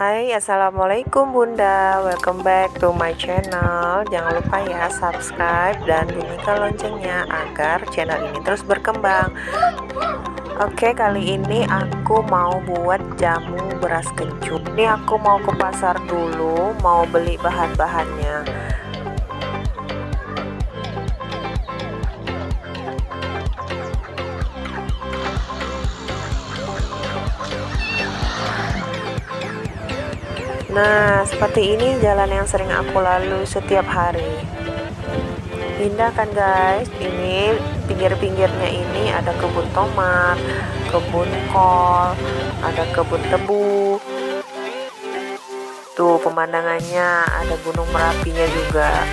Hai, assalamualaikum Bunda. Welcome back to my channel. Jangan lupa ya subscribe dan bunyikan loncengnya agar channel ini terus berkembang. Oke, kali ini aku mau buat jamu beras kencur. Ini aku mau ke pasar dulu, mau beli bahan-bahannya. Nah, seperti ini jalan yang sering aku lalui setiap hari. Indah kan guys? Ini pinggir-pinggirnya ini ada kebun tomat, kebun kol, ada kebun tebu. Tuh pemandangannya, ada gunung Merapinya juga.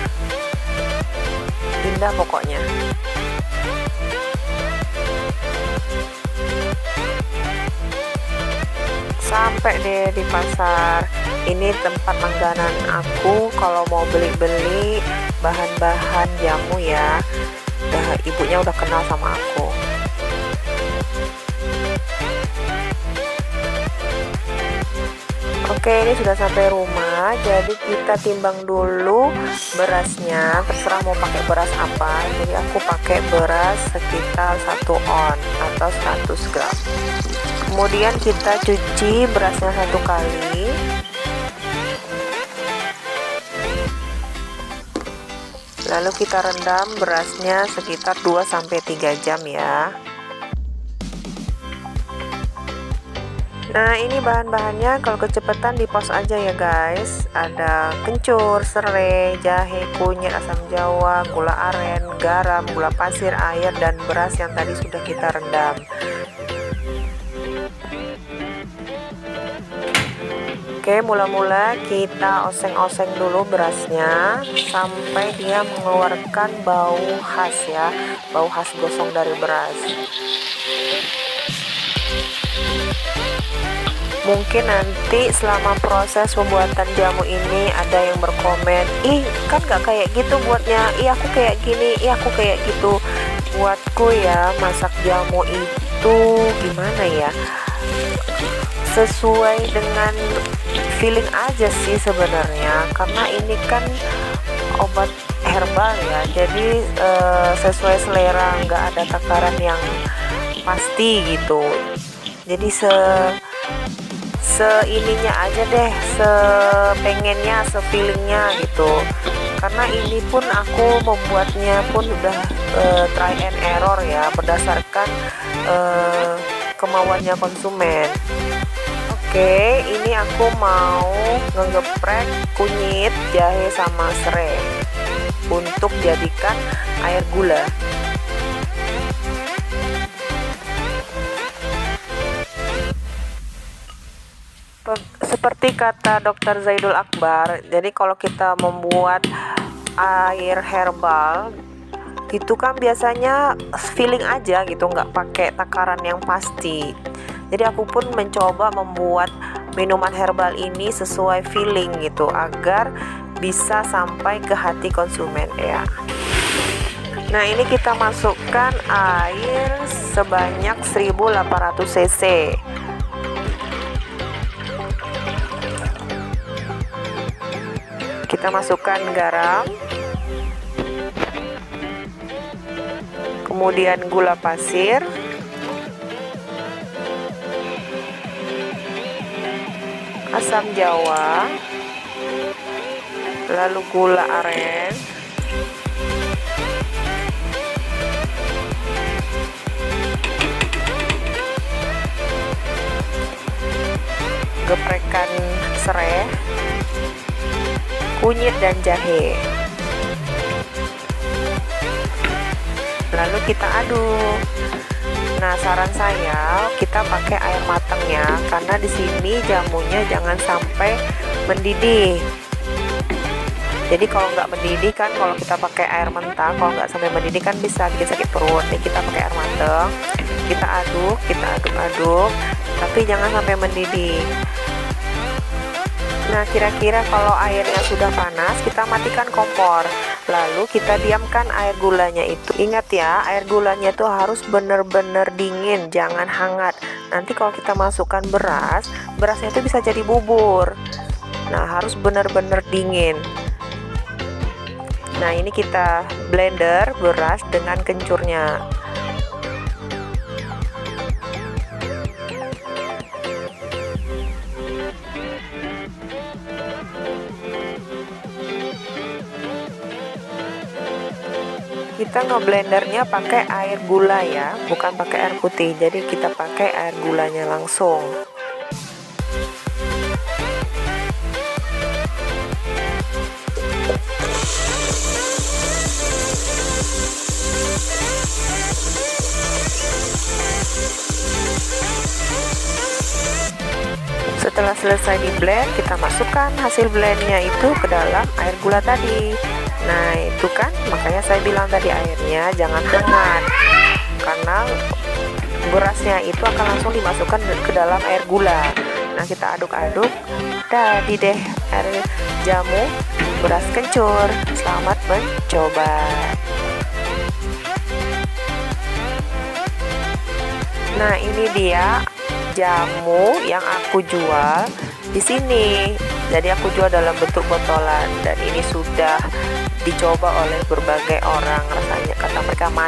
Indah pokoknya. Sampai deh di pasar. Ini tempat langganan aku kalau mau beli-beli bahan-bahan jamu ya. Ibunya udah kenal sama aku. Oke, ini sudah sampai rumah. Jadi kita timbang dulu berasnya. Terserah mau pakai beras apa. Jadi aku pakai beras sekitar 1 on atau 100 gram. Kemudian kita cuci berasnya 1 kali. Lalu kita rendam berasnya sekitar 2-3 jam ya. Nah, ini bahan-bahannya, kalau kecepatan di pause aja ya guys. Ada kencur, serai, jahe, kunyit, asam jawa, gula aren, garam, gula pasir, air, dan beras yang tadi sudah kita rendam. Oke, mula-mula kita oseng-oseng dulu berasnya sampai dia mengeluarkan bau khas ya, bau khas gosong dari beras. Mungkin nanti selama proses pembuatan jamu ini ada yang berkomen, ih kan gak kayak gitu buatnya, ih aku kayak gini, ih aku kayak gitu. Buatku ya, masak jamu itu gimana ya, sesuai dengan feeling aja sih sebenarnya, karena ini kan obat herbal ya, jadi sesuai selera, nggak ada takaran yang pasti gitu. Jadi ininya aja deh, sepengennya, feelingnya gitu. Karena ini pun aku membuatnya pun udah try and error ya, berdasarkan kemauannya konsumen. Oke, ini aku mau ngegeprek kunyit, jahe, sama serai untuk jadikan air gula. Seperti kata Dr. Zaidul Akbar, jadi kalau kita membuat air herbal itu kan biasanya feeling aja gitu, nggak pakai takaran yang pasti. Jadi aku pun mencoba membuat minuman herbal ini sesuai feeling gitu, agar bisa sampai ke hati konsumen ya. Nah, ini kita masukkan air sebanyak 1800 cc. Kita masukkan garam, kemudian gula pasir, asam jawa, lalu gula aren, geprekan serai, kunyit, dan jahe. Lalu kita aduk. Nah, saran saya kita pakai air matang ya, karena di sini jamunya jangan sampai mendidih. Jadi kalau nggak mendidih kan, kalau kita pakai air mentah, kalau nggak sampai mendidih kan bisa bikin sakit perut. Jadi kita pakai air matang, kita aduk, tapi jangan sampai mendidih. Nah, kira-kira kalau airnya sudah panas, kita matikan kompor. Lalu kita diamkan air gulanya itu. Ingat ya, air gulanya itu harus benar-benar dingin, jangan hangat. Nanti kalau kita masukkan beras, berasnya itu bisa jadi bubur. Nah, harus benar-benar dingin. Nah, ini kita blender beras dengan kencurnya. Kita ngeblendernya pakai air gula ya, bukan pakai air putih. Jadi kita pakai air gulanya langsung. Setelah selesai di blend, kita masukkan hasil blendnya itu ke dalam air gula tadi. Nah, itu kan makanya saya bilang tadi airnya jangan hangat, karena berasnya itu akan langsung dimasukkan ke dalam air gula. Nah, kita aduk-aduk, jadi deh air jamu beras kencur. Selamat mencoba. Nah, ini dia jamu yang aku jual di sini. Jadi aku jual dalam bentuk botolan dan ini sudah dicoba oleh berbagai orang, rasanya kata mereka mantap.